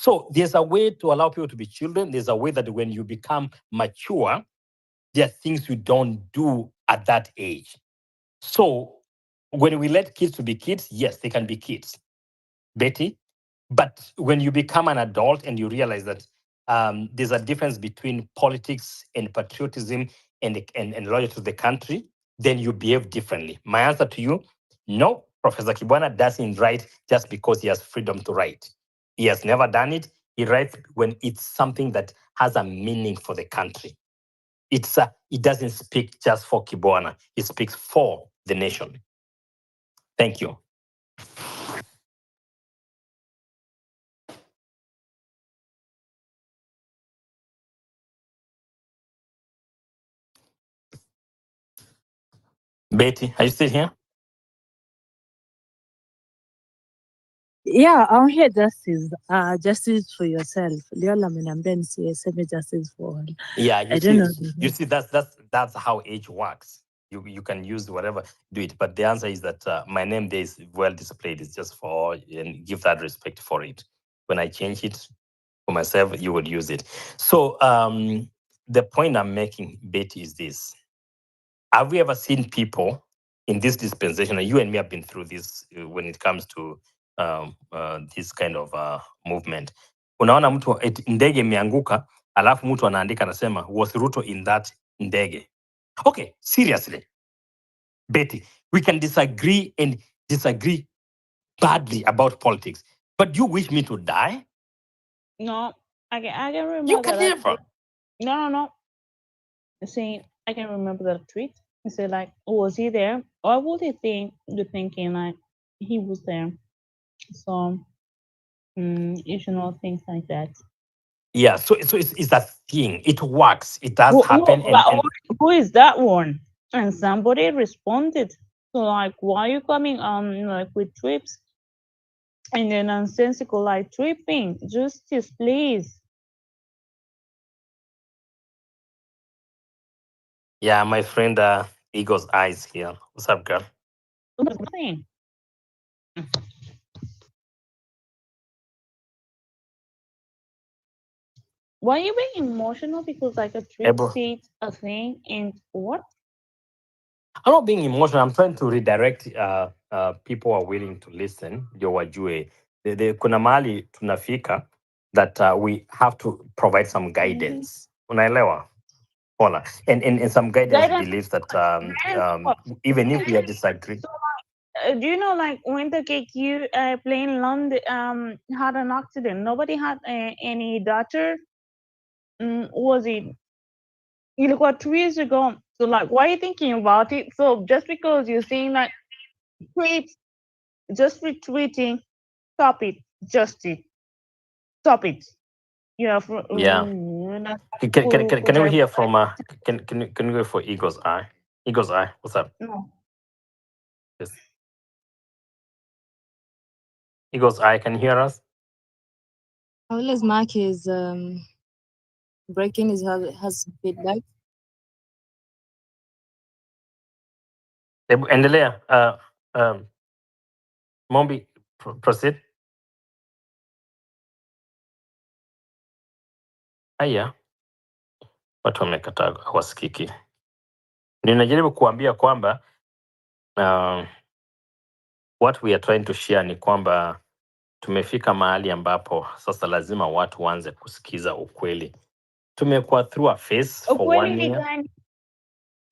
So there's a way to allow people to be children. There's a way that when you become mature, there are things you don't do at that age. So when we let kids to be kids, yes, they can be kids, Betty. But when you become an adult and you realize that there's a difference between politics and patriotism and loyalty to the country, then you behave differently. My answer to you, no, Professor Kibwana doesn't write just because he has freedom to write. He has never done it. He writes when it's something that has a meaning for the country. It doesn't speak just for Kibwana. It speaks for the nation. Thank you. Betty, are you still here? Yeah, I'm here justice. Justice for yourself. Liola ameniambia nisiseme justice for all. Yeah, I don't know. you see, that's how age works. You can use whatever, do it. But the answer is that my name there is well displayed. It's just for and give that respect for it. When I change it for myself, you would use it. So the point I'm making, Betty, is this: have we ever seen people in this dispensation? And you and me have been through this when it comes to this kind of movement. Unaona mtu ndege imeanguka, alafu mtu anaandika anasema was Ruto in that ndege? Okay, seriously, Betty, we can disagree and disagree badly about politics, but you wish me to die? No, I can remember You can that never. no. See, I can remember that tweet. He said like, was he there? Or would he think you're thinking like he was there? So you should know things like that. Yeah, so it's a thing. It works. It does happen. And Who is that one? And somebody responded. So like, why are you coming like with trips and then nonsensical like tripping? Justice, please. yeah, my friend Eagle's Eyes here. What's up, girl? Nothing. Why are you being emotional? Because like a trip Ebo. seat, a thing, and what? I'm not being emotional. I'm trying to redirect people who are willing to listen. Ndio wajue. Kuna mahali tunafika that we have to provide some guidance. Unaelewa? Hola. And some guidance Guidance. believes that What? even if we are disagreeing. Do you know like when the KQ plane London had an accident? Nobody had any daughter. Was it? You look what 2 years ago. So like, why are you thinking about it? So just because you're saying like tweets, just retweeting, stop it, just it, stop it. You have Yeah. Can we hear from can we go for Eagle's Eye? Eagle's Eye, what's up? no. Yes. Eagle's Eye, can you hear us? Paula's mic is breaking. Has feedback. Endelea. Mombi, proceed. Haya, watu wamekataa, hawasikiki. Ninajaribu kuambia kwamba what we are trying to share ni kwamba tumefika mahali ambapo sasa lazima watu waanze kusikiza ukweli. Tumekuwa through a phase for 1 year.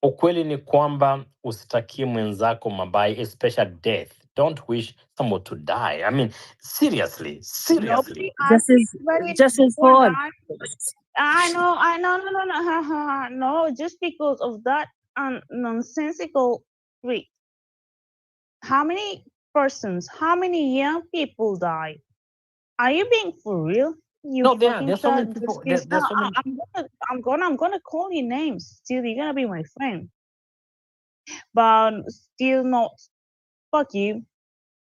Ukweli ni kwamba usitakie mwenzako mabaya, especially death. Don't wish someone to die. I mean, seriously. Justice for all. I know. No, just because of that nonsensical tweet. How many persons, how many young people died? Are you being for real? No, there's so many people. There's so many. I'm gonna call you names. Still, you're gonna be my friend, but still not. Fuck you.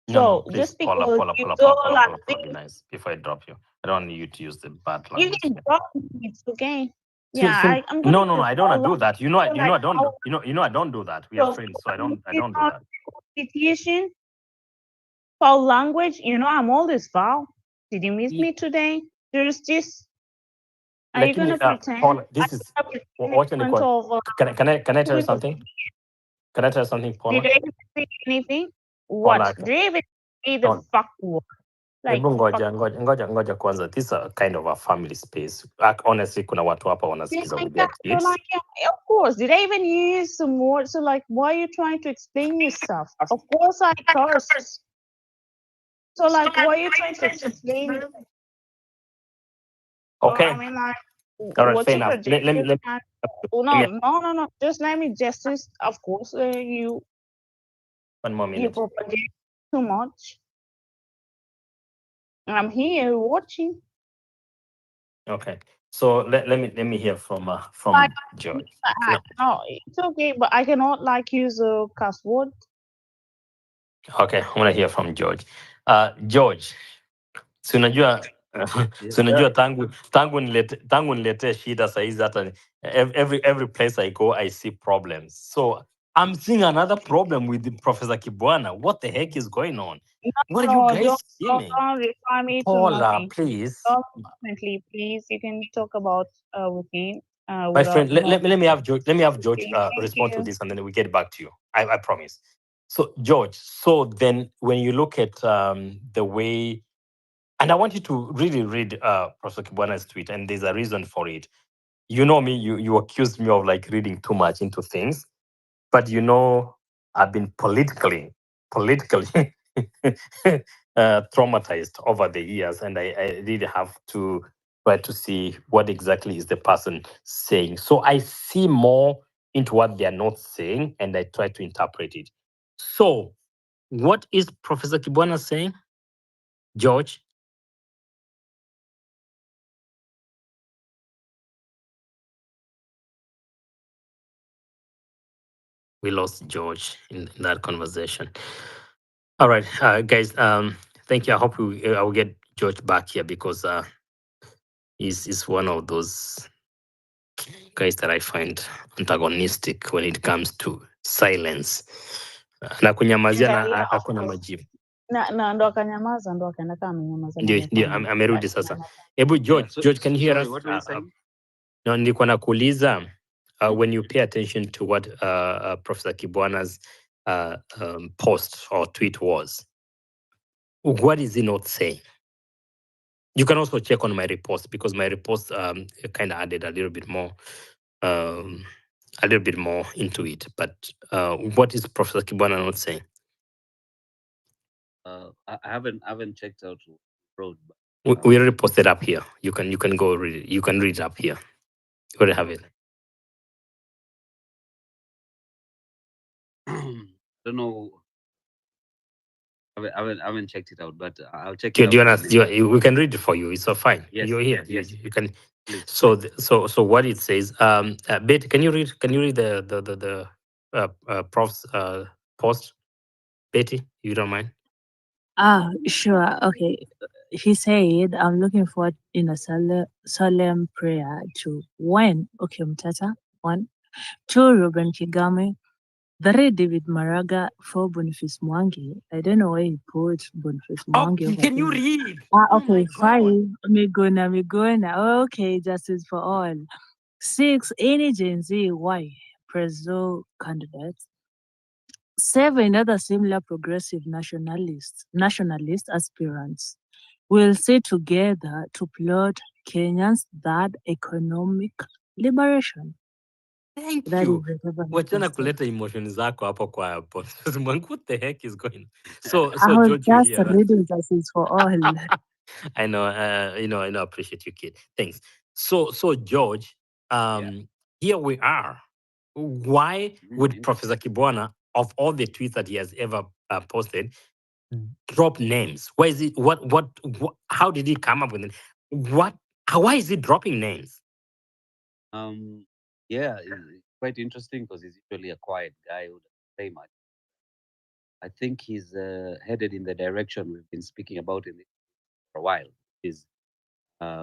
No, So please, just because Paula, you Paula, go Paula, like Paula, this, be nice. Before I drop you, I don't want you to use the bad you language. can drop me. It's okay. See, Yeah, I'm gonna. no, I don't wanna do that. You know, I don't. Like, You know, I don't do that. We are friends, so I don't do that. Constitution, foul language. You know, I'm always foul. Did you miss me today? justice? Are you Lakini, gonna pretend? Paula, Are this you is gonna pretend in watch front of can I tell you with the something? Can I tell you something, Did Paula? I even say anything? What? Paula, Did I even say the don't. fuck word? Like Hebu fuck. ngoja kwanza. This is a kind of a family space. Honestly, kuna watu hapa Yeah, wanasikiza with yeah, their so kids. like, yeah, of course. Did I even use some words? So like, why are you trying to explain yourself? Of course I cursed. So like, why are you trying to explain? Okay. I mean, like, All right, what's fair your enough. Let projection? me Oh, let me no. Just let me justice. Of course, you one more minute. propagate too much. I'm here watching. Okay. So let me hear from Like, George. no, it's okay, but I cannot like use a cuss word. Okay, I want to hear from George. George, si unajua Yes, si unajua sir. tangu nilete shida saizi hata every place I go I see problems. So I'm seeing another problem with the Professor Kibwana. What the heck is going on? What are you No, guys feeling? don't refer me to Paula, nothing. please. Definitely, please. You can talk about with me. My friend, let me have George. Let me have George Thank respond to you. this, and then we get back to you. I promise. So, George. So then, when you look at the way, and I want you to really read Professor Kibwana's tweet, and there's a reason for it. You know me. You accused me of like reading too much into things, but you know I've been politically traumatized over the years, and I really have to try to see what exactly is the person saying. So I see more into what they are not saying, and I try to interpret it. So, what is Professor Kibwana saying, George? We lost George in that conversation. All right, guys. Thank you. I hope I will get George back here because he's one of those guys that I find antagonistic when it comes to silence. Na kunyamazia na Yeah, of hakuna course. majibu. Na ndo akanyamaza, ndo akaenda kama amenyamaza. Ndio amerudi sasa. Hebu George, So- George, can you hear sorry, us? what were you saying? No, nilikuwa nakuuliza when you pay attention to what Professor Kibwana's post or tweet was, what is he not saying? You can also check on my repost because my repost kind of added a little bit more into it. But what is Professor Kibwana not saying? I haven't checked out road. We already posted up here. You can go read it. You can read it up here. You already have it. I don't know. I haven't checked it out, but I'll check Do it you out. understand? We can read it for you. It's so fine. Yes, You're here. yes. You can. Please. So what it says. Betty, can you read? Can you read the prof's post? Betty, you don't mind? Sure. Okay. He said, I'm looking forward in a solemn prayer to when, okay, Mtata, 1, 2, Ruben Kigame, 3, David Maraga, 4, Boniface Mwangi. I don't know why he put Boniface Oh, Mwangi over can you there. read? Oh my Okay, 5, God. Migona. Okay, justice for all. 6, any Gen Z, why? Preso candidates. 7 other similar progressive nationalist aspirants will sit together to plot Kenya's third economic liberation. Thank That you. is whatever he Wachana posted. kuleta emotion zako hapo kwa post. What the heck is going on? So I was George, you just hear us? reading justice for all. I know, I know, appreciate you, kid. Thanks. So George, here we are. Why would Professor Kibwana, of all the tweets that he has ever posted, drop names? Why is it? What? How did he come up with it? Why is he dropping names? Yeah, it's quite interesting because he's usually a quiet guy who doesn't say much. I think he's headed in the direction we've been speaking about in this for a while. Is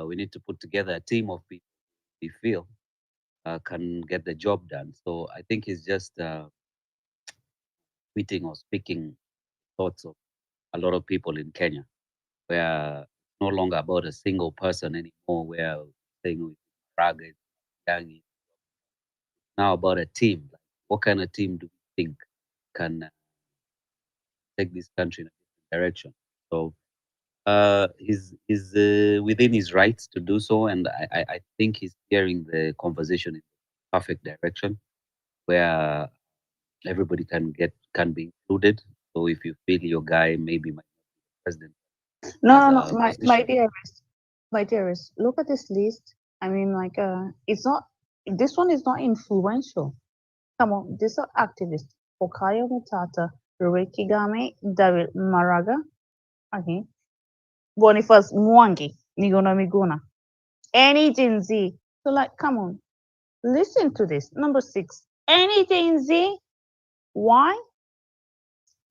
we need to put together a team of people we feel can get the job done. So I think he's just tweeting or speaking thoughts of a lot of people in Kenya, where no longer about a single person anymore. Where saying with Braga, Yangi, now about a team. Like, what kind of team do we think can take this country in a different direction? So he's within his rights to do so, and I think he's steering the conversation in the perfect direction, where everybody can be included. So if you feel your guy maybe might not be the president, No, as no, a no, my position, dearest, look at this list. I mean, like, it's not. This one is not influential. Come on, these are activists. Okayo Mutata, Robert Kigame, David Maraga, okay, Boniface Mwangi, Miguna Miguna, any Gen Z. So, like, come on, listen to this. Number 6, any Gen Z. Why?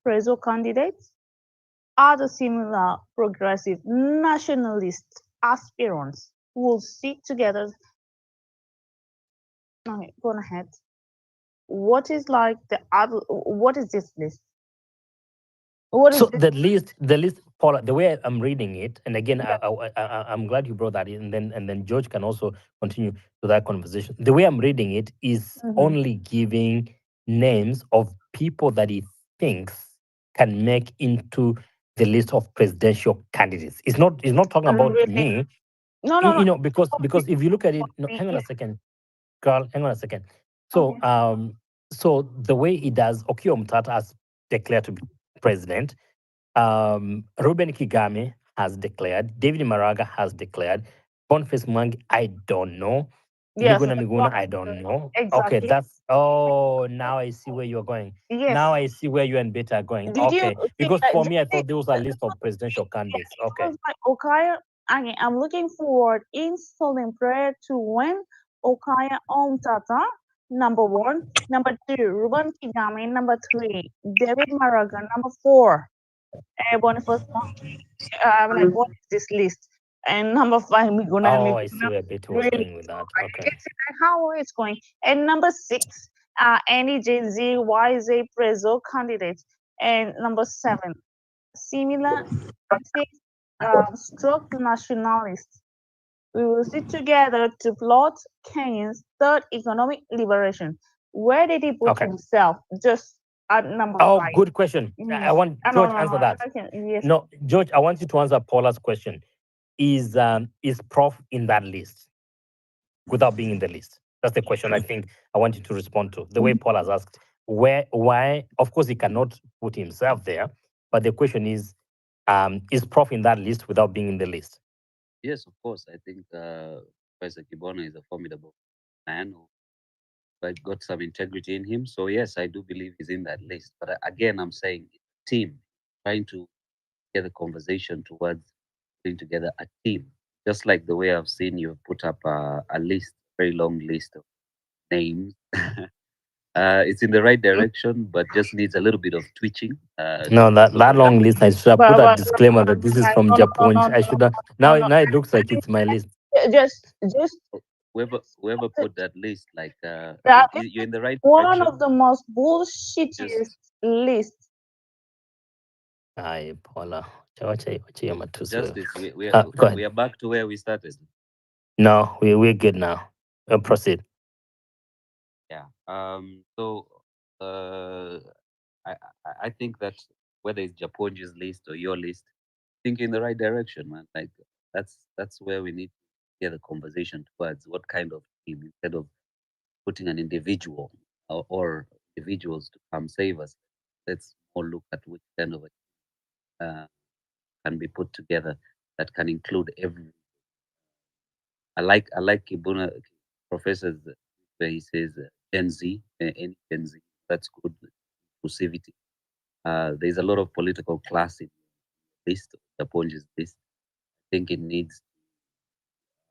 Preso candidates are the similar progressive nationalist aspirants who will sit together. Okay, go ahead. What is like the other? What is this list? What is So this? the list, Paula, the way I'm reading it, and again, I'm glad you brought that in, and then George can also continue to that conversation. The way I'm reading it is only giving names of people that he thinks can make into the list of presidential candidates. It's not talking about Really? me, No, no, no. you know, because if you look at it, no, hang on Yeah. a second, girl, hang on a second. So Okay. so the way he does, Okiya Mutata has declared to be president. Ruben Kigame has declared. David Maraga has declared. Boniface Mwangi, I don't know. Yes. Miguna Miguna, I don't know. Okay, Exactly. that's now I see where you're going. Yes. Now I see where you and Beta are going. Did you Okay, see because that? for me, I thought there was a list of presidential candidates. It Okay. was like Okaya. Again, I'm looking forward in solemn prayer to win Okaya Omtata. Number 1. Number 2, Ruben Kigame. Number 3, David Maraga. Number 4, Boniface Mwangi. I'm like, what is this list? And number 5, Miguna Oh, I see Miguna. where Beta was Really? going with that. I Okay. can see that how it's going. And number 6, any Gen Z YZ Prezo candidate. And number 7, similar stroke nationalists. We will sit together to plot Kenya's third economic liberation. Where did he put Okay. himself? Just at number Oh, 5. good question. I want No, George no, answer no. that. Yes. No, George, I want you to answer Paula's question. Is Prof in that list without being in the list? That's the question I think I want you to respond to. The way Paul has asked, why? Of course, he cannot put himself there, but the question is Prof in that list without being in the list? yes, of course. I think Professor Kibono is a formidable man who got some integrity in him. So yes, I do believe he's in that list. But again, I'm saying team, trying to get the conversation towards putting together a team. Just like the way I've seen you put up a list, very long list of names. It's in the right direction, but just needs a little bit of twitching. No, that So long list, I should have put a But disclaimer that this is from no, no, no, Japan. no, I should no, have no, now it looks like it's my list. just whoever put that list, like that is you're in the right one direction. of the most bullshittiest lists. Aye, Paula. Wacha hiyo matusi wewe. Justice, Go ahead. we are back to where we started. No, we're good now. Proceed. Yeah. So I think that whether it's Japonji's list or your list, think in the right direction, man. Like that's where we need to get the conversation towards what kind of team, instead of putting an individual or individuals to come save us. Let's more look at which kind of a can be put together that can include every. I like Kibuna professors where he says Gen Z, any Gen Z. That's good inclusivity. There's a lot of political class in this Japonji's list. I think it needs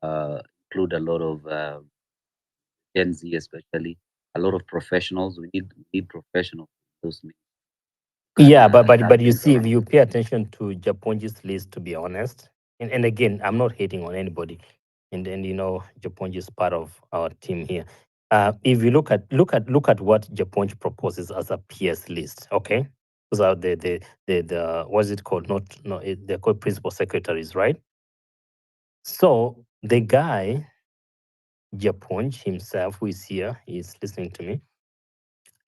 include a lot of Gen Z, especially a lot of professionals. We need professionals. Those names. Yeah, but That you list. see, if you pay attention to Japonji's list, to be honest, and again, I'm not hating on anybody, and then Japonji is part of our team here. If you look at what Japonji proposes as a PS list, okay, those are the what's it called? Not no, they're called principal secretaries, right? So the guy, Japonj himself, who is here, he's listening to me.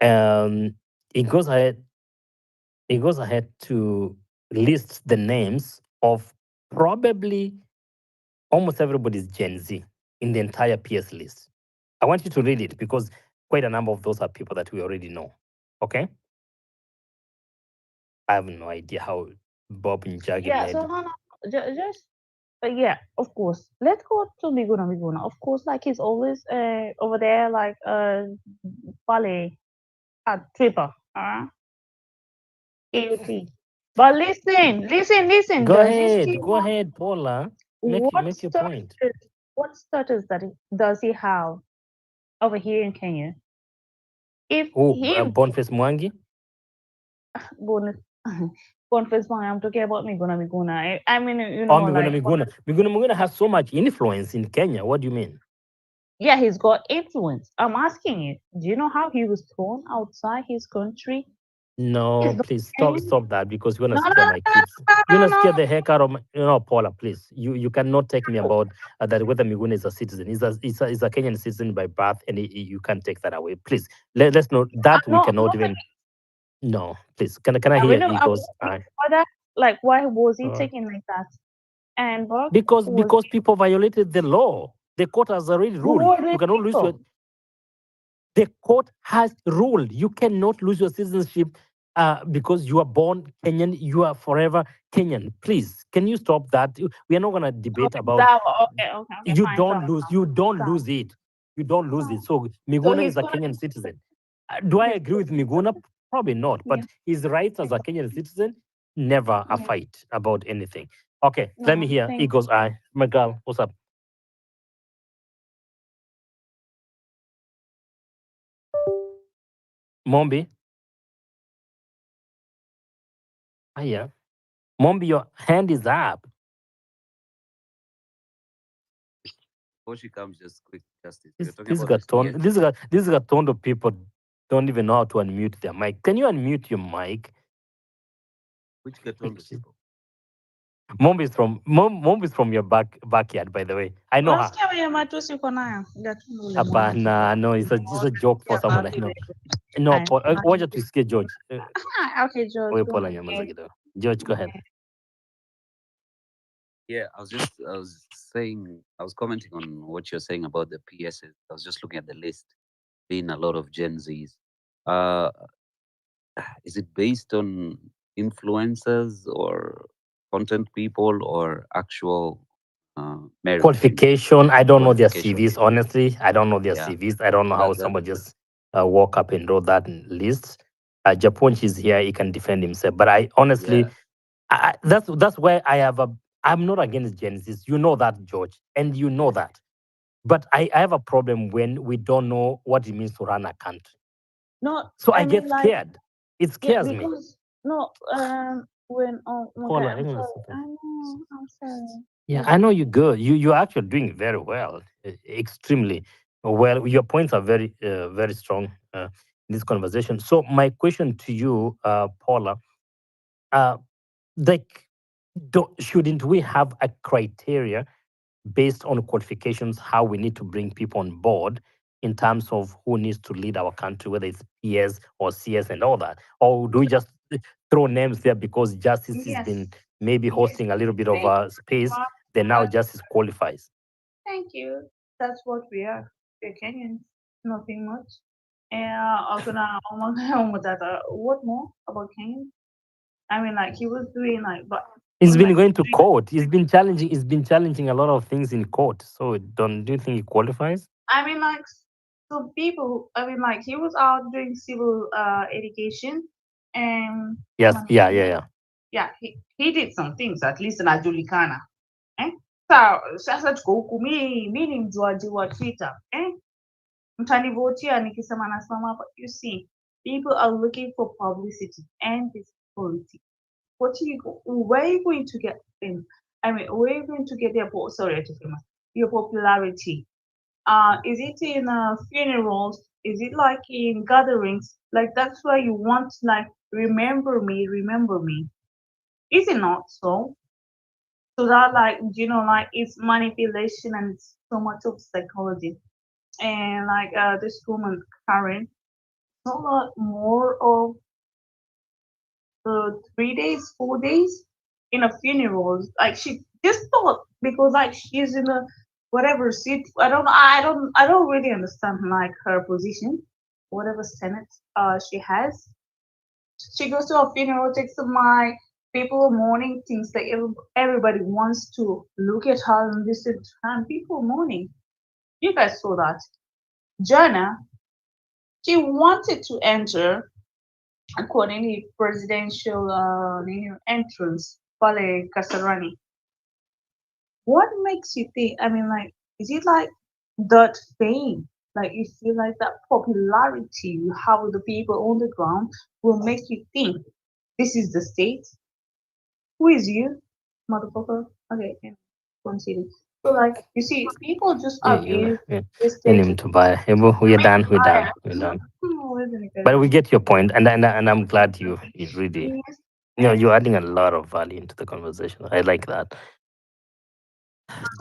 Um, he goes ahead. He goes ahead to list the names of probably almost everybody's Gen Z in the entire PS list. I want you to read it because quite a number of those are people that we already know. Okay? I have no idea how Bob Njagi Yeah, so made. Hannah, just yeah, of course. Let's go to Miguna Miguna. Of course, like he's always over there, like ballet at Tripper. AOT. But listen. Go Does he still ahead, Paula. what Make your point. status does he have over here in Kenya? If Oh, him Boniface Mwangi. bonus confess fine, I'm talking about Miguna. I mean, you Oh, know, like Miguna has so much influence in Kenya. What do you mean? yeah, he's got influence. I'm asking you, do you know how he was thrown outside his country? He's No, not please Kenyan. stop that because you're No, gonna no, scare my kids. You're no, gonna no, scare the heck out of my, Paula. Please, you cannot take me about that whether Miguna is a citizen. He's a Kenyan citizen by birth, and you can't take that away. Please, let's not that we no, cannot even. No, please. Can I hear I'm Eagles? for that. Like, why was he Uh, taken like that? And Burke was because people violated the law. The court has already who ruled. were You the cannot lose your. people? The court has ruled you cannot lose your citizenship because you are born Kenyan. You are forever Kenyan. Please, can you stop that? We are not going to debate Okay, about. that okay, You fine, don't lose. You don't sorry. lose it. You don't lose it. So So Miguna he's is a gonna Kenyan citizen. Do I he's agree with Miguna? Probably not. yeah, But his rights as a Kenyan citizen, never a yeah. fight about anything. Okay, let me No, hear. thank Eagles eye. My girl, what's up? Mombi? Ah, yeah. Mombi, your hand is up. Before she comes, just quick justice. You're talking about the PS. This Gatondo people don't even know how to unmute their mic. Can you unmute your mic? Which Gatondo people? Mom is from your backyard, by the way. I know her. unasikia wenye matusi uko nayo Gatundu ule mwana. Hapana, no, it's a joke for someone I know. No, Aya, Paul, wacha tusikie George. okay, George, Wewe go Paul on. nyamaza kidogo. George, go ahead. Yeah, I was saying, I was commenting on what you're saying about the PSs. I was just looking at the list, being a lot of Gen Zs. Uh, is it based on influencers or content people or actual merit? Qualification. I don't know their Qualification. CVs, honestly. I don't know their Yeah. CVs. I don't know how That- someone just walk up and wrote that list. Japonch is here. He can defend himself. But I honestly, Yeah. that's where I have a. I'm not against Genesis. You know that, George, and you know that. But I have a problem when we don't know what it means to run a country. No, So I I get mean like scared. It yeah, scares me. because no, when okay, Paula, I'm hang on a sorry. second. I know, I'm sorry. Yeah, I know you're good. You're actually doing very well, extremely well. Your points are very strong in this conversation. So my question to you, Paula, uh, like, shouldn't we have a criteria based on qualifications how we need to bring people on board in terms of who needs to lead our country, whether it's PS or CS and all that, or do we just throw names there because justice has been Yes, maybe yes. hosting a little bit of Thank space? you. Then now justice qualifies. Thank you. That's what we are. We're Kenyans. Nothing much. And what more about Kenyans? I mean, like he was doing like, but He's been like going to court. He's been challenging. He's been challenging a lot of things in court. So do you think he qualifies? I mean, like some people. I mean, like he was out doing civil education, and Yes. Yeah. yeah, he did some things at least in Ajulikana. Eh? So sasa tuko huku, mi ni mjuaji wa Twitter. Mtanivotia nikisema nasimama hapa. You see, people are looking for publicity and visibility. Where are you going to get them? I mean, where are you going to get your popularity? Is it in funerals? Is it like in gatherings? Like that's where you want like remember me. Is it not so? So that like like it's manipulation and it's so much of psychology. And like this woman Karen, a lot more of 3 days, 4 days in a funeral. Like she just thought because like she's in a whatever seat. I don't really understand like her position, whatever senate she has. She goes to a funeral, takes my people mourning, things that everybody wants to look at her and listen to her. And people mourning. You guys saw that. Jana, she wanted to enter according to presidential entrance, Pale Kasarani. What makes you think? I mean, like, is it like that fame? Like, you feel like that popularity you have with the people on the ground will make you think this is the state? Who is you, motherfucker? Okay, yeah, continue. So, like, you see, people just Yeah, abuse yeah. the And state. him to buy. We're done. We're done. We're done. But we get your point, and I'm glad you really Yes, you're adding a lot of value into the conversation. I like that.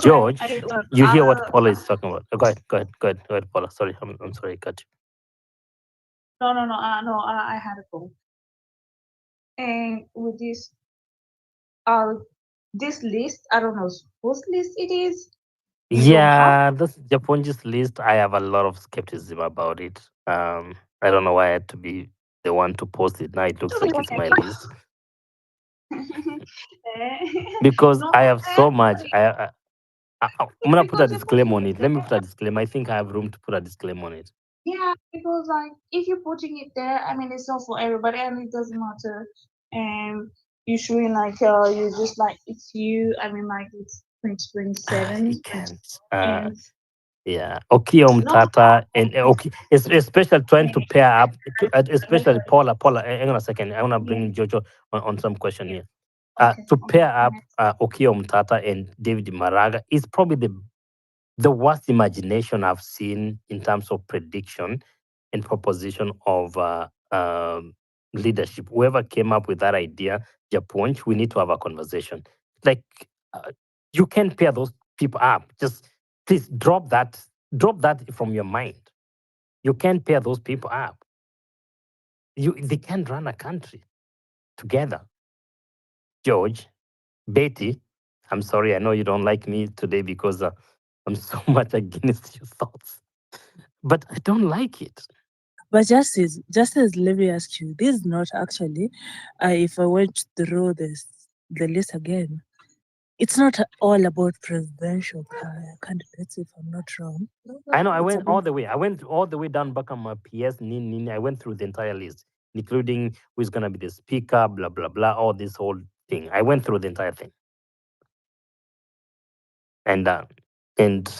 correct. George, Look, you hear what Paula is talking about? Go ahead, Paula. Sorry, I'm sorry, I cut no, I had a phone. And with uh, this list, I don't know whose list it is. you. You don't have. Yeah, this Japonese list, I have a lot of skepticism about it. I don't know why I had to be the one to post it. Now it looks like it's my list because No, I have so much. sorry. I'm gonna put a Because you're disclaimer putting on it it. Let me put there. a disclaimer. I think I have room to put a disclaimer on it. Yeah, because like if you're putting it there, I mean it's not for everybody and it doesn't matter. And you showing like you just like it's you. I mean like it's You 2027 can't. and Yeah, Okia no, Umtata and okay, it's especially trying to pair up, especially Paula. Paula, hang on a second. I want to yeah, bring Jojo on some question yeah. here. Okay, To okay. pair up Okia Umtata and David Maraga is probably the worst imagination I've seen in terms of prediction and proposition of leadership. Whoever came up with that idea, your point, we need to have a conversation. Like uh, you can pair those people up. Just please drop that from your mind. You can't pair those people up. They can't run a country together. George, Betty, I'm sorry, I know you don't like me today because I'm so much against your thoughts, but I don't like it. But Justice, let me ask you, this is not actually, if I went through the list again, it's not all about presidential candidates, if I'm not wrong. I know I It's went all about, the way. I went all the way down back on my PS Nin. I went through the entire list, including who's gonna be the speaker, blah blah blah, all this whole thing. I went through the entire thing, and uh, and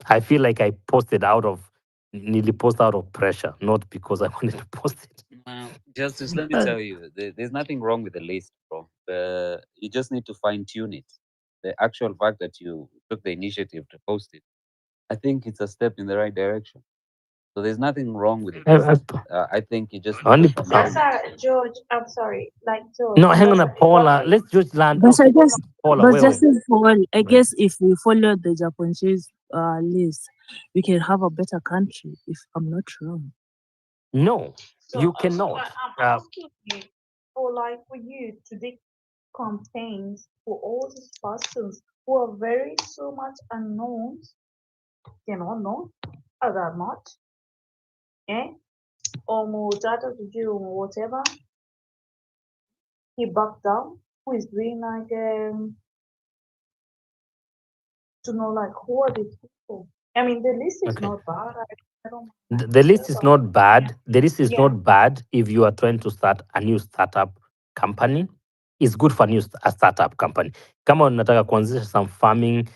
I feel like I posted out of nearly post out of pressure, not because I wanted to post it. Justice, let me Uh, tell you, there's nothing wrong with the list, bro. You just need to fine tune it. The actual fact that you took the initiative to post it, I think it's a step in the right direction. So there's nothing wrong with the I, list. I, I think you just need to only, fine That's tune it. George. I'm sorry, like George. no, hang on, That's Paula. Let's just land. but I Okay, guess, Paula, but wait. Justice for all, I Right. guess if we follow the Japanese list, we can have a better country, if I'm not wrong. No, so. you So cannot. like, I'm Uh, asking you for like for you to dig campaigns for all these persons who are very so much unknown, know, other not, eh? Or Mujata to do whatever, he backed down. Who is doing like to know like who are these people? I mean, the list is okay. not bad. I don't The list is not yeah, bad. The list is yeah. not bad if you are trying to start a new startup company. It's good for a startup company. Kama unataka kuanzisha some farming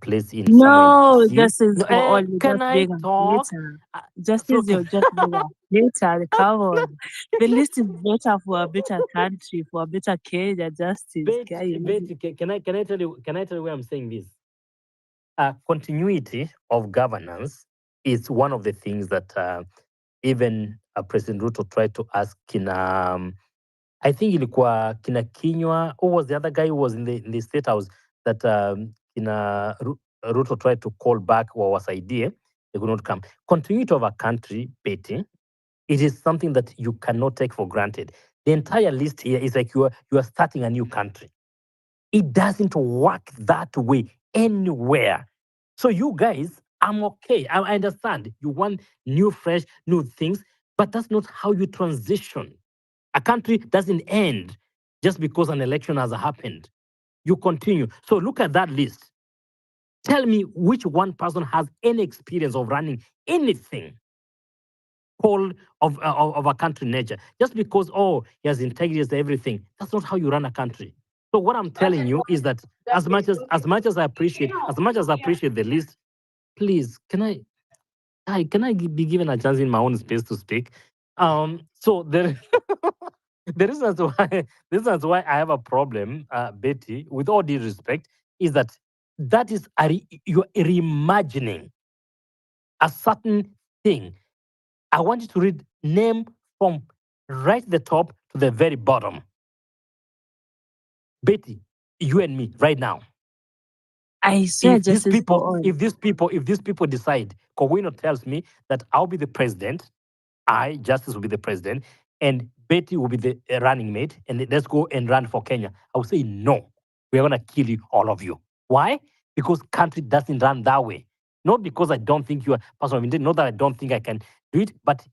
place in somewhere in No, Kisii. Justice No, for all, you're can just I bigger talk? later. Uh, Justice, Floki, you're just bigger later. Come on. The list is better for a better country, for a better Kenya. Justice, guy. can I tell you why I'm saying this? Continuity of governance is one of the things that even President Ruto tried to ask kina I think ilikuwa kina Kinywa. Who was the other guy who was in the state house? that Ruto tried to call back or was idea, they could not come. Continuity of a country, Betty, it is something that you cannot take for granted. The entire list here is like you are starting a new country. It doesn't work that way anywhere. So you guys, I'm okay. I understand you want new, fresh, new things, but that's not how you transition. A country doesn't end just because an election has happened. You continue. So look at that list. Tell me which one person has any experience of running anything called of a country nature. Just because he has integrity as everything, that's not how you run a country. So what I'm telling you is that as much as I appreciate the list, please can I be given a chance in my own space to speak? So there. The reasons why I have a problem, Betty, with all due respect, is that is you're reimagining a certain thing. I want you to read name from right the top to the very bottom. Betty, you and me right now. I swear If these justice for people, all. if these people decide, Kowino tells me that I'll be the president, Justice, will be the president, and Betty will be the running mate, and let's go and run for Kenya. I would say no. We're gonna kill you, all of you. Why? Because country doesn't run that way. Not because I don't think you are person of intent, not that I don't think I can do it, but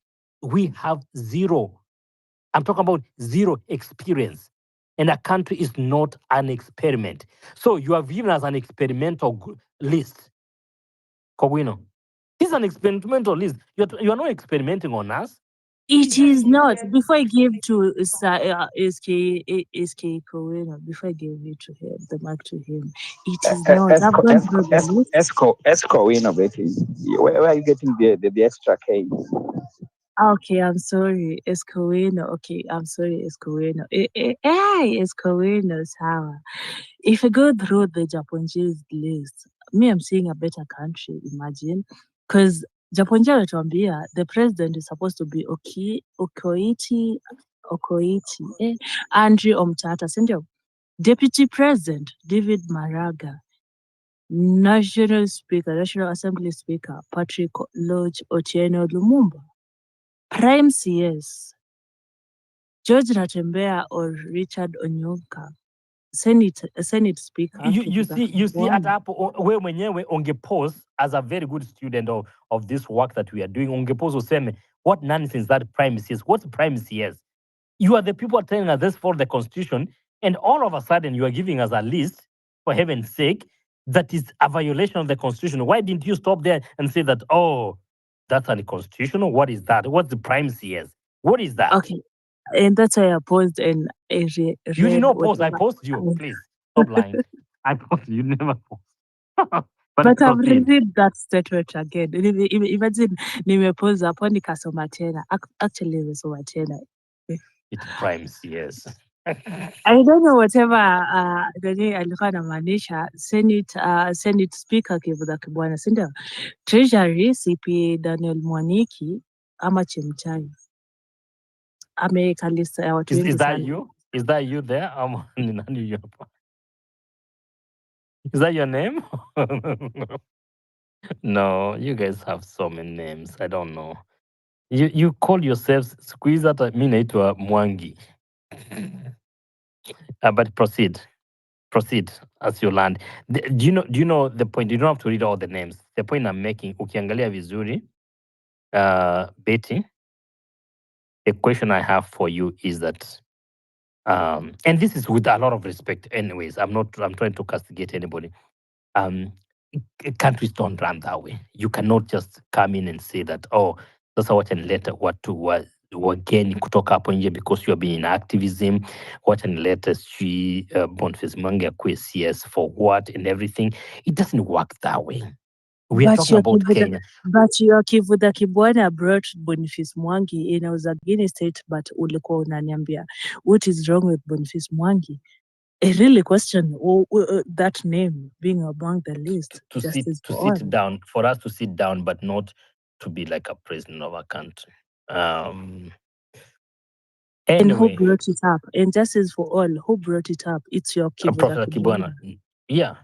we have zero. I'm talking about zero experience. And a country is not an experiment. So you have given us an experimental list, Kowino. This is an experimental list. You're not experimenting on us. It is not. Before I give to SK Kowino, before I give it to him, the mic to him, it is not. I've gone through the list. Esco innovating. Where are you getting the extra K? Okay, I'm sorry, Escowino. Okay, I'm sorry, Escowino. Hey, Escowino, sawa. If I go through the Japanese list, me, I'm seeing a better country, imagine. Because Japanese alituambia, the president is supposed to be Okoiti, Andrew Omtata, sindio? Deputy President, David Maraga. National Assembly Speaker, Patrick Lodge Otieno Lumumba. Prime CS, George Natembea or Richard Onyonka. Senate Speaker. You see at hapo we mwenyewe ungepose as a very good student of this work that we are doing, ungepose useme what nonsense that prime is. What's prime CS? You are the people telling us this for the constitution, and all of a sudden you are giving us a list, for heaven's sake, that is a violation of the constitution. Why didn't you stop there and say that, that's unconstitutional? What is that? What's the prime CS? What is that? Okay. And that's why I paused and I You did not pause. I paused you. Please stop lying. I paused you. Never paused. But I've read that statement again. Imagine nimepause hapo nikasoma tena. Actually nimesoma tena. It primes, yes. I don't know whatever nani alikuwa anamaanisha. Senate Speaker Kivutha Kibwana, si ndio? Treasury CP Daniel Mwaniki ama Chemchai. Ameweka lista ya watu wengi Is that sana. you? Is that you there? Is that your name? No, you guys have so many names. I don't know. You call yourselves squeeze at mi naitwa Mwangi. But proceed as you land. Do you know the point? You don't have to read all the names. The point I'm making, ukiangalia vizuri, Betty, the question I have for you is that, and this is with a lot of respect anyways, I'm trying to castigate anybody. Countries don't run that way. You cannot just come in and say that, sasa wacha nilete watu wageni kutoka hapo nje because you are being in activism. Wacha nilete sijui Boniface Mwangi akuwe CS for what and everything. It doesn't work that way. We are talking about Kenya. But your Kivutha Kibwana brought Boniface Mwangi and I was against it, but ulikuwa unaniambia, what is wrong with Boniface Mwangi? I really question that name being among the list. To sit down, for us to sit down, but not to be like a president of a country. Anyway. And who brought it up? And justice for all, who brought it up? It's your Professor Kibwana. Yeah,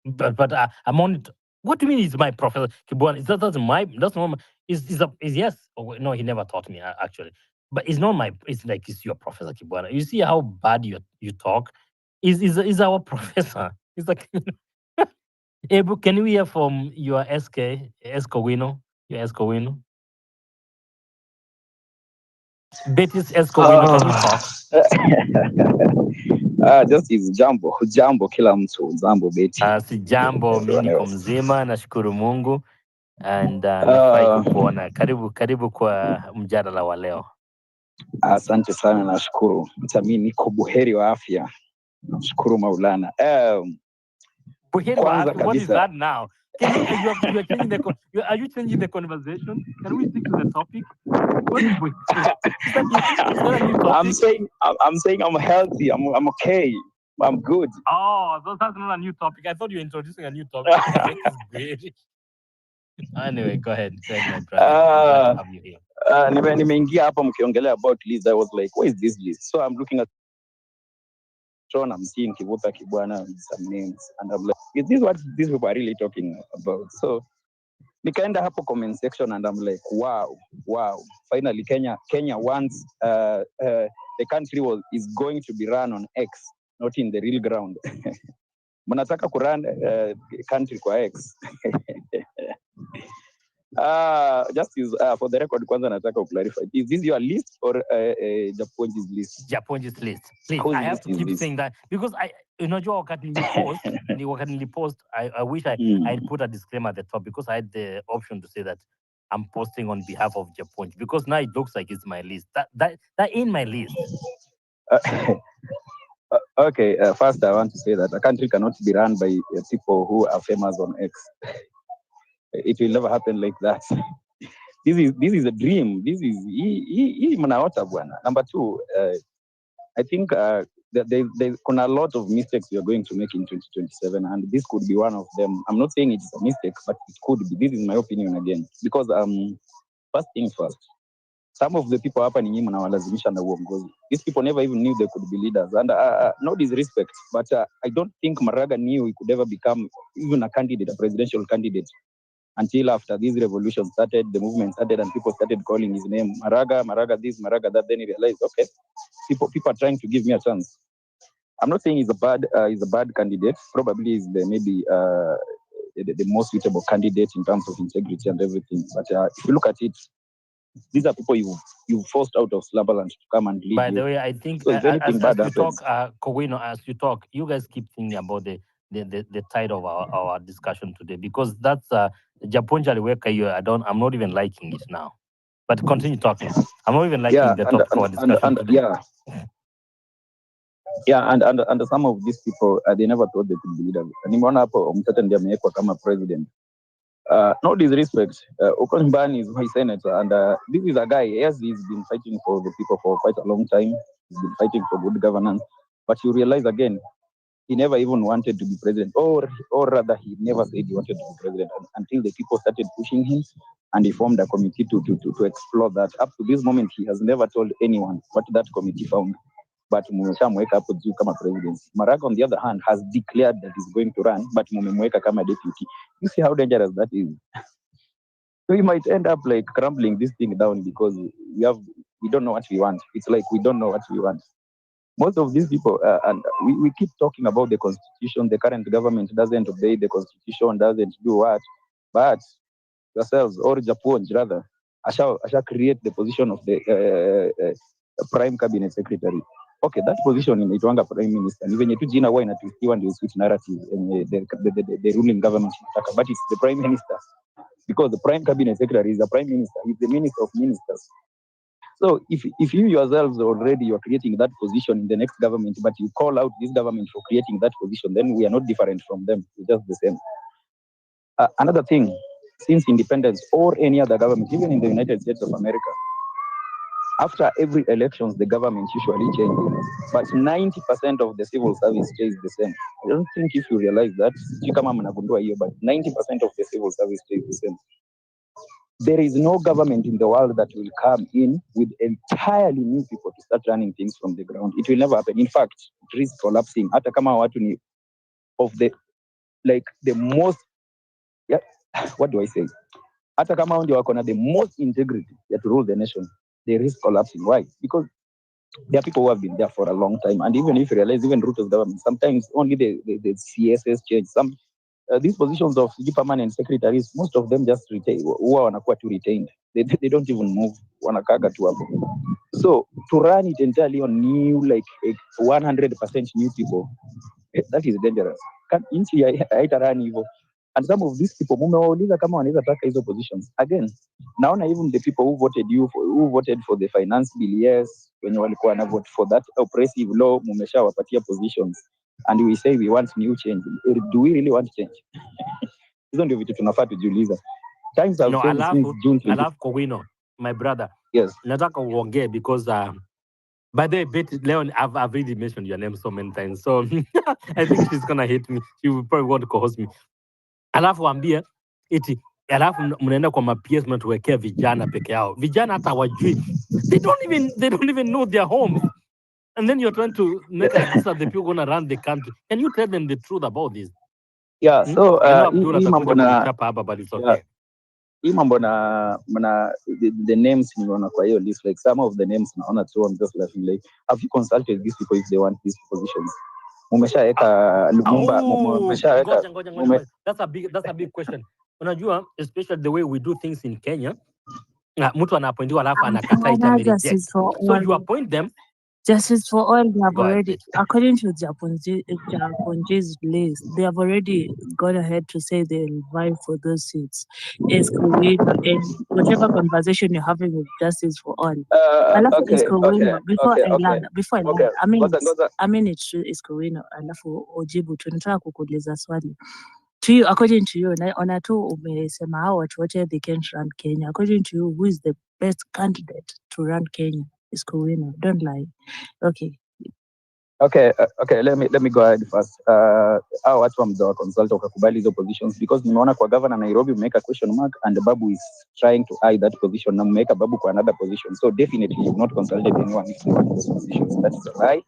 but I'm on it. What do you mean? He's my Professor Kibuan? That's my. That's not my. Is yes? Oh, wait, no, he never taught me actually. But it's not my. It's like it's your Professor Kibuan. You see how bad you talk. Is our professor? It's like. Ebu, can we hear from your Escowino? Your Escowino? Betty's Escowino, can you talk? Just is jambo kila mtu, jambo Betty, Si jambo, mi everyone niko else. mzima, nashukuru Mungu and nafurahi kukuona. Karibu kwa mjadala wa leo. Asante sana, nashukuru. Hata mimi niko buheri wa afya. Nashukuru Maulana. Buheri wa Kwanza afya, what is kabisa, that now? Can you are changing are you changing the conversation? Can we stick to the topic? What is is that a new topic? I'm saying I'm healthy. I'm okay. I'm good. Oh, so that's not a new topic. I thought you were introducing a new topic. Anyway, go ahead, my brother. I'm glad to have you here. Nimeingia hapa mkiongelea about list. I was like, what is this list? So I'm looking at Sean, I'm seeing Kivuta Kibwana with some names, and I'm like, is this what these people are really talking about? So nikaenda hapo comment section and I'm like, wow. Finally, Kenya wants the country is going to be run on X, not in the real ground. Mnataka kurun country kwa X. Just for the record, kwanza nataka clarify. Is this your list or Japonji's list? Japonji's list. Please, I have to keep saying that because wakati nilipost, I wish I'd put a disclaimer at the top because I had the option to say that I'm posting on behalf of Japonji because now it looks like it's my list. That ain't my list. Okay, first I want to say that a country cannot be run by people who are famous on X. It will never happen like that. This is a dream. This is mnaota bwana. Number two, I think there's a lot of mistakes we are going to make in 2027, and this could be one of them. I'm not saying it's a mistake, but it could be. This is my opinion again, because first things first. Some of the people hapa ni nyinyi mnawalazimisha na uongozi. These people never even knew they could be leaders, and no disrespect, but I don't think Maraga knew he could ever become even a candidate, a presidential candidate, until after this revolution started, the movement started, and people started calling his name Maraga this, Maraga that. Then he realized, okay, people are trying to give me a chance. I'm not saying he's a bad candidate. Probably is maybe the most suitable candidate in terms of integrity and everything. But if you look at it, these are people you forced out of Slumberland to come and lead. By the way, I think so if anything bad as you talk, Kowino, as you talk, you guys keep thinking about the title of our discussion today, because that's Japonja Aliweka. I'm not even liking it now. But continue talking. I'm not even liking the topic of our discussion today. And some of these people, they never thought they could be leaders. Nimeona hapo mtata ndiye amewekwa kama president. No disrespect, Okoth Mbani is my senator, and this is a guy, yes, he's been fighting for the people for quite a long time. He's been fighting for good governance, but you realize again, he never even wanted to be president, or rather, he never said he wanted to be president until the people started pushing him, and he formed a committee to explore that. Up to this moment, he has never told anyone what that committee found. But mumeshamweka hapo juu kama president. Maraga, on the other hand, has declared that he's going to run, but mumemweka kama deputy. You see how dangerous that is. So we might end up like crumbling this thing down because we don't know what we want. It's like we don't know what we want. Most of these people, and we keep talking about the constitution. The current government doesn't obey the constitution, doesn't do what, but yourselves or Japonj rather, Asha create the position of the prime cabinet secretary. Okay, that position inaitwanga prime minister. Ni venye tu jina huwa inatwistiwa ndio switch narrative the ruling government inataka, but it's the prime minister, because the prime cabinet secretary is the prime minister, he's the minister of ministers. So if you yourselves already you're creating that position in the next government, but you call out this government for creating that position, then we are not different from them. We're just the same. Another thing, since independence or any other government, even in the United States of America, after every elections, the government usually changes, but 90% of the civil service stays the same. I don't think if you realize that, but 90% of the civil service stays the same. There is no government in the world that will come in with entirely new people to start running things from the ground. It will never happen. In fact, it risks collapsing. Hata kama watu ni of the like the most, yeah, what do I say? Hata kama hao ndio wako na the most integrity to rule the nation, they risk collapsing. Why? Because there are people who have been there for a long time, and even if you realize, even Ruto's government, sometimes only the CSS change. Some these positions of permanent secretaries, most of them just retain, huwa wanakuwa tu retained. They don't even move, wanakaga tu hapo. So to run it entirely on new, like 100% new people, that is dangerous. Nchi haitarani hivyo. And some of these people, mumewauliza kama wanaweza taka hizo positions. Again, naona even the people who voted for the finance bill, yes, wenye walikuwa na vote for that oppressive law, mumeshawapatia positions. And we say we want new change. Do we really want change? Hizo ndio vitu tunafaa tujiuliza. Times have changed since June 20. Alafu Kowino, my brother. Yes. Nataka uongee because by the way, Betty Leon, I've already mentioned your name so many times. So I think she's gonna hate me. She will probably want to co-host me. Alafu ambia eti alafu mnaenda kwa mapies mnatuwekea vijana peke yao. Vijana hata wajui. They don't even know their homes. And then you're trying to make us these are the people gonna run the country. Can you tell them the truth about this? Yeah, so hii mambo na hapa, but it's okay. Hii mambo na the names nimeona kwa hiyo list, like some of the names naona tu I'm just laughing, like have you consulted these people if they want these positions? Mumeshaweka Lumumba, mumeshaweka. That's a big question. Unajua, especially the way we do things in Kenya, mtu anapoindiwa alafu anakataa itamreject. So you appoint them. Justice for all, they have already, according to Japonese list, they have already gone ahead to say they'll vie for those seats. Is Kowino, and whatever conversation you're having with Justice for all. Before I learn, it's true, is Kowino, alafu Ojibu, tunataka kukuuliza swali. To you, according to you, ona tu umesema hao watu wote they can't run Kenya. According to you, who is the best candidate to run Kenya? Is Kowino. Don't lie. Okay. Let me go ahead first. Hao watu wa consult wakakubali hizo positions because nimeona kwa governor Nairobi umeweka question mark and Babu is trying to hide that position na umeweka Babu kwa another position. So definitely you've not consulted anyone if they want those positions. That is a lie.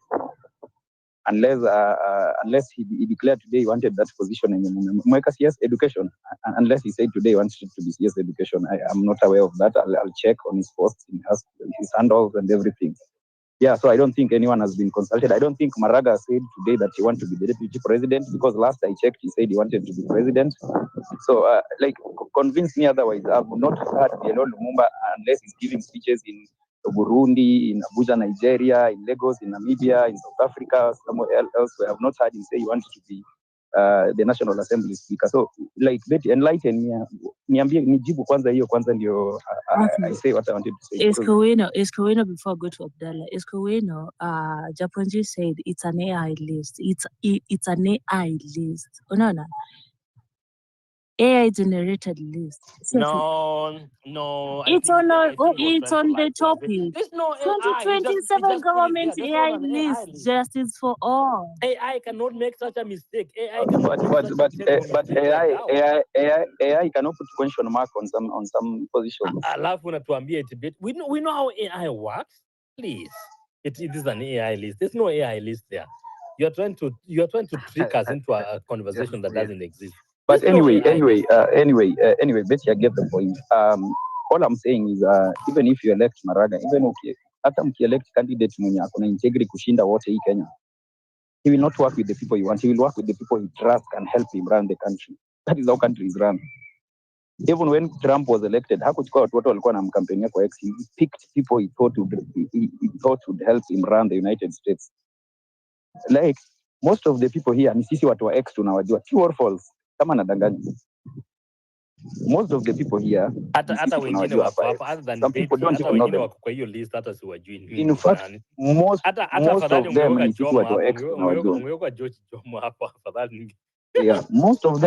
Unless he declared today he wanted that position and umeweka CS education. Unless he said today he wants it to be CS education. I'm not aware of that. I'll check on his posts, his handles and everything. Yeah, so I don't think anyone has been consulted. I don't think Maraga said today that he wanted to be the deputy president because last I checked, he said he wanted to be president. So, convince me otherwise. I've not heard Diallo Lumumba unless he's giving speeches in Burundi, in Abuja, Nigeria, in Lagos, in Namibia, in South Africa, somewhere else. I have not heard him say he wanted to be the National Assembly Speaker. So, like, Betty, enlighten me. Nijibu kwanza hiyo kwanza ndio I say what I wanted to say. Is Kowino before I go to Abdallah? Is Kowino, Japonji said it's an AI list. It's an AI list. Unaona? AI generated list. No. It's on the topic. There's no 2027 government AI list. Justice for all. AI cannot make such a mistake. AI cannot put question mark on some positions. Alafu unatuambia it bit. We know how AI works. Please, it is an AI list. There's no AI list there. You're trying to trick us into a conversation that doesn't exist. But anyway, Betty, I get the point. All I'm saying is, even if you elect Maraga, even hata mkielect candidate mwenye akona integrity kushinda wote hii Kenya, he will not work with the people you want. He will work with the people he trusts and help him run the country. That is how country is run. Even when Trump was elected, hakuchukua watu wote walikuwa na mkampeni kwa X. He picked people he thought would help him run the United States. Like most of the people here, ni sisi watu wa X tunawajua. True or false? Kama nadanganya. Most of the people here, hata wengine wako hapa other than some people don't even know them. Wako kwa hiyo list hata siwajui. In fact, most of them ni sisi watu wa X tunawajua. Umeweka George Jomo hapa afadhali. Yeah, most of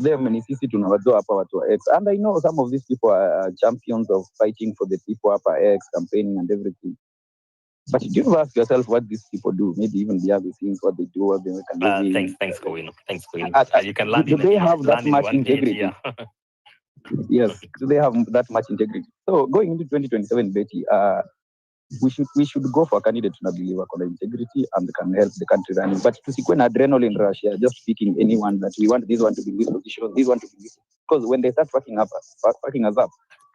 them ni sisi tunawajua hapa watu wa X. And I know some of these people are champions of fighting for the people hapa X, campaigning and everything. But do you ask yourself what these people do? Maybe even the other things, what they do, what they can do. Thanks, Kowino. You can learn. Do they have that much integrity? Yes, do they have that much integrity? So going into 2027, Betty, we should go for a candidate to believe on integrity and can help the country running. But to sequence adrenaline rush, yeah, just picking anyone that we want this one to be this position, this one to be this. Because when they start fucking us up,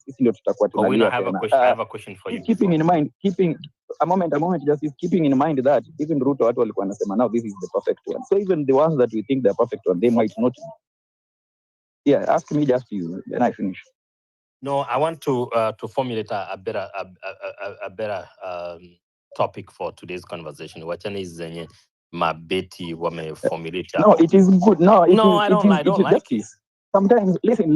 sisi ndio tutakuwa Oh, we tunalia I have a tena. question. I have a question for you. Keeping before. in mind, a moment, just keeping in mind that even Ruto watu walikuwa wanasema now this is the perfect one. So even the ones that we think they're perfect one, they might not. Yeah, ask me just you, then I finish. No, I want to formulate a better topic for today's conversation. Wachani zenye mabeti wameformulate No, hapo. it is good. No, it No, is, I it don't. is, I don't it is like it. justice. Sometimes, listen,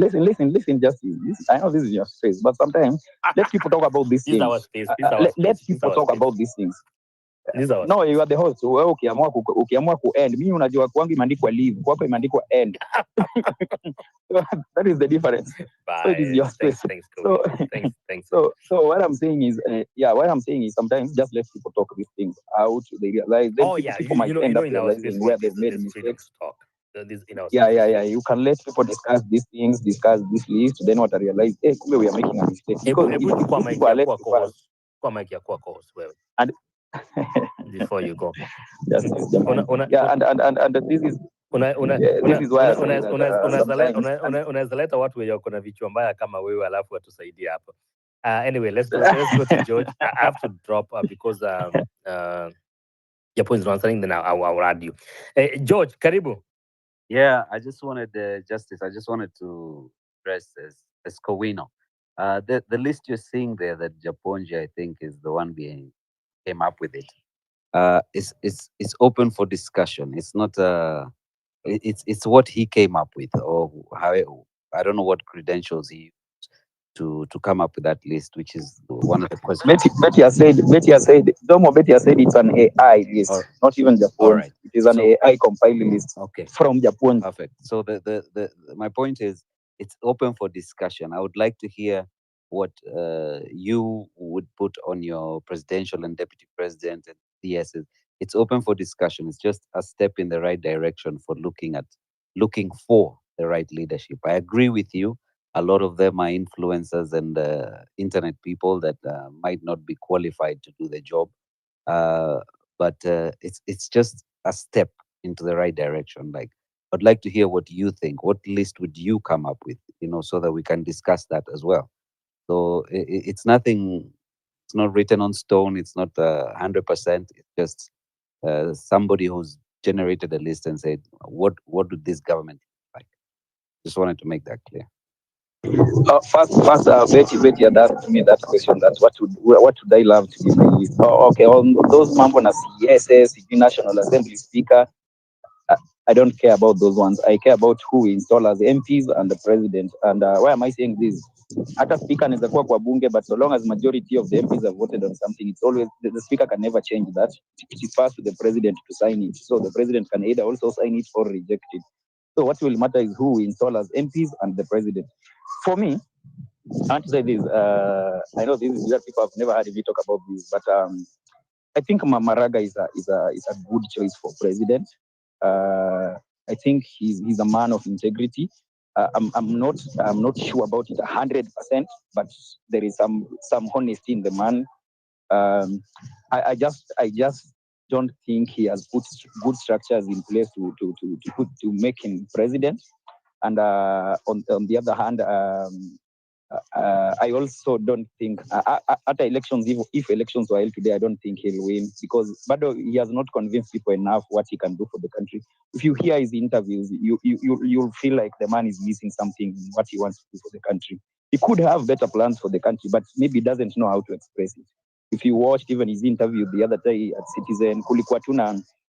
justice. I know this is your space, but sometimes let people talk about these This is things. our space. This is our space. Let This is people our talk space. about these things. This is our No, space. you are the host. Wewe ukiamua ku end, mimi unajua kwangu imeandikwa leave, kwako imeandikwa end. That is the difference. Bye. So it is your space. Thanks, So, thanks. so what I'm saying is, what I'm saying is sometimes just let people talk these things out. They realize. Then people might end up in our space, realizing where they've made there's freedom mistakes. to talk. This in our Yeah. You can let people discuss these things, discuss this list. Then what I realize, hey, kumbe we are making a mistake. Because if these people are left to pass, and before you go. yes, yeah, and this is this is why I say that unawezaleta watu wenye wako na vichwa mbaya kama wewe alafu watusaidie hapo. Anyway, let's go to George. I have to drop because Japo is not answering, then I'll add you. George, karibu. Yeah, I just wanted Justice. I just wanted to address as Kowino. The list you're seeing there that Japonji, I think, is the one came up with it. It's open for discussion. It's not it's what he came up with, or how I don't know what credentials he used to come up with that list, which is one of the questions. Betty has said it's an AI list, not even Japan. All right. It is an AI compiled list. Okay. From Japan. Perfect. So the my point is it's open for discussion. I would like to hear what you would put on your presidential and deputy president and CSs. It's open for discussion. It's just a step in the right direction for looking for the right leadership. I agree with you. A lot of them are influencers and internet people that might not be qualified to do the job. But it's just a step into the right direction. Like, I'd like to hear what you think. What list would you come up with? So that we can discuss that as well. So it's nothing. It's not written on stone. It's not 100%. It's just somebody who's generated a list and said, what would this government like? Just wanted to make that clear. First, Betty had asked me that question. That what would I love to be my list? Okay, on those mambo na CSS, National Assembly Speaker. I don't care about those ones. I care about who we install as MPs and the president. And why am I saying this? Hata speaker anaweza kuwa kwa bunge, but so long as majority of the MPs have voted on something, it's always the speaker can never change that. It is passed to the president to sign it. So the president can either also sign it or reject it. So what will matter is who we install as MPs and the president. For me, I want to say this. I know these people have never heard me talk about this, but I think Maraga is a good choice for president. I think he's a man of integrity. I'm not sure about it 100%, but there is some honesty in the man. I just don't think he has put good structures in place to make him president. And on the other hand, I also don't think at elections, if elections were held today, I don't think he'll win because Bado he has not convinced people enough what he can do for the country. If you hear his interviews, you'll feel like the man is missing something in what he wants to do for the country. He could have better plans for the country, but maybe doesn't know how to express it. If you watched even his interview the other day at Citizen,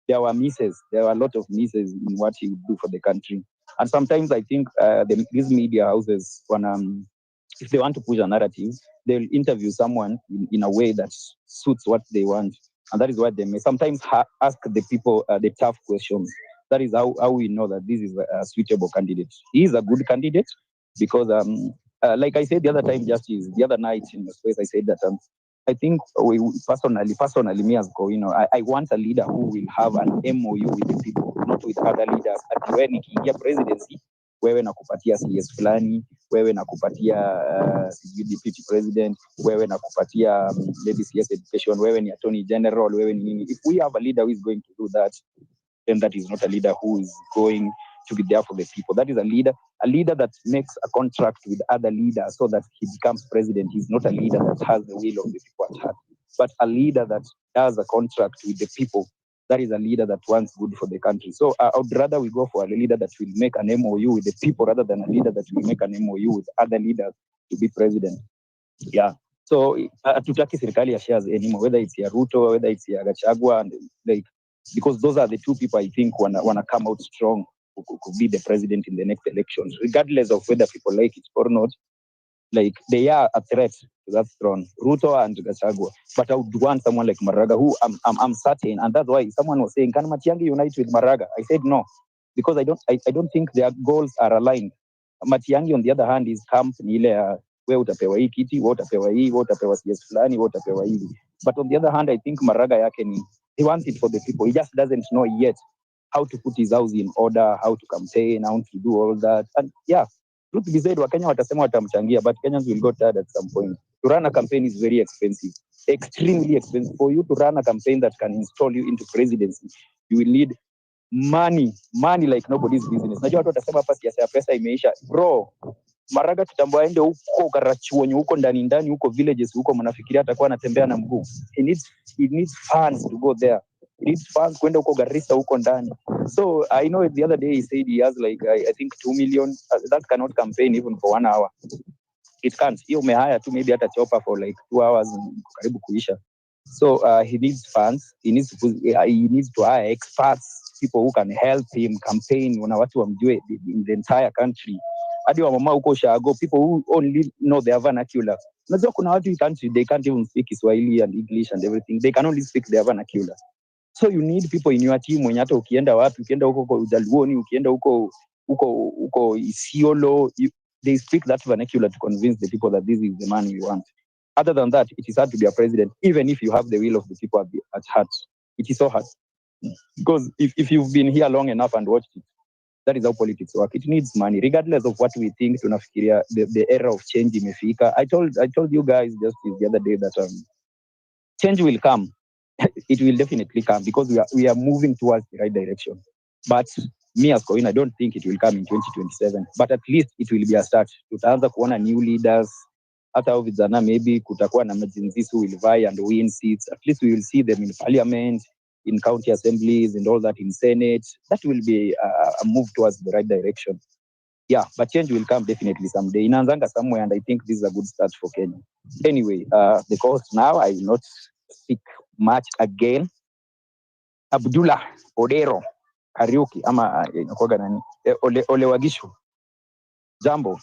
there were misses. There were a lot of misses in what he would do for the country. And sometimes I think these media houses, when if they want to push a narrative, they'll interview someone in a way that suits what they want. And that is why they may sometimes ask the people the tough questions. That is how we know that this is a suitable candidate. He is a good candidate because, like I said the other time, the other night in the space, I said that I think we personally, me as Kowino, I want a leader who will have an MOU with the people, not with other leaders. At the end, presidency, wewe nakupatia CS fulani, wewe nakupatia deputy president, wewe nakupatia maybe CS education, wewe ni attorney general, wewe ni nini. If we have a leader who is going to do that, then that is not a leader who is going to be there for the people. That is a leader that makes a contract with other leaders so that he becomes president. He's not a leader that has the will of the people at heart, but a leader that does a contract with the people. That is a leader that wants good for the country. So I would rather we go for a leader that will make an MOU with the people rather than a leader that will make an MOU with other leaders to be president. Yeah. So hatutaki serikali ya shares anymore, whether it's ya Ruto, whether it's ya Gachagua, and like, because those are the two people I think wanna come out strong who could be the president in the next elections, regardless of whether people like it or not. Like, they are a threat to that throne, Ruto and Gachagua. But I would want someone like Maraga, who I'm certain, and that's why someone was saying, can Matiang'i unite with Maraga? I said no, because I don't think their goals are aligned. Matiang'i, on the other hand, is camp ni ile wewe utapewa hii kiti, wewe utapewa hii, wewe utapewa CS fulani, wewe utapewa hivi. But on the other hand, I think Maraga yake ni, he wants it for the people. He just doesn't know yet how to put his house in order, how to campaign, how to do all that. And yeah, truth be said, Wakenya watasema watamchangia, but Kenyans will go tired at some point. To run a campaign is very expensive, extremely expensive. For you to run a campaign that can install you into presidency, you will need money like nobody's business. Najua watu watasema hapa siasa ya pesa imeisha. Bro, Maraga kitambo aende huko Karachuonyo, huko ndani huko villages huko, mnafikiria atakuwa anatembea na mguu? He needs funds to go there. He needs funds kwenda huko Garissa huko ndani. So I know the other day he said he has like I think 2 million. That cannot campaign even for 1 hour. It can't. Hiyo umehaya tu maybe hata chopper for like 2 hours karibu kuisha. So he needs funds. He needs to hire experts, people who can help him campaign. Wana watu wamjue in the entire country. Hadi wa mama huko Shago, people who only know their vernacular. Unajua kuna watu in country, they can't even speak Kiswahili and English and everything. They can only speak their vernacular. So you need people in your team when hata ukienda wapi, ukienda huko Ujaluoni, ukienda huko Isiolo, they speak that vernacular to convince the people that this is the man we want. Other than that, it is hard to be a president, even if you have the will of the people at heart. It is so hard. Because if you've been here long enough and watched it, that is how politics work. It needs money, regardless of what we think. Tunafikiria the era of change imefika. I told you guys just the other day that change will come. It will definitely come because we are moving towards the right direction. But me as Koin, I don't think it will come in 2027. But at least it will be a start. Tutaanza kuona new leaders. Hata vijana maybe kutakuwa na majinsis who will vie and win seats. At least we will see them in parliament, in county assemblies and all that, in Senate. That will be a move towards the right direction. Yeah, but change will come definitely someday. Inaanzanga somewhere, and I think this is a good start for Kenya. Anyway, the cost now, I will not speak much again. Abdullah Odero Kariuki ama inakuwaga nani? Ole Wagishu. Jambo.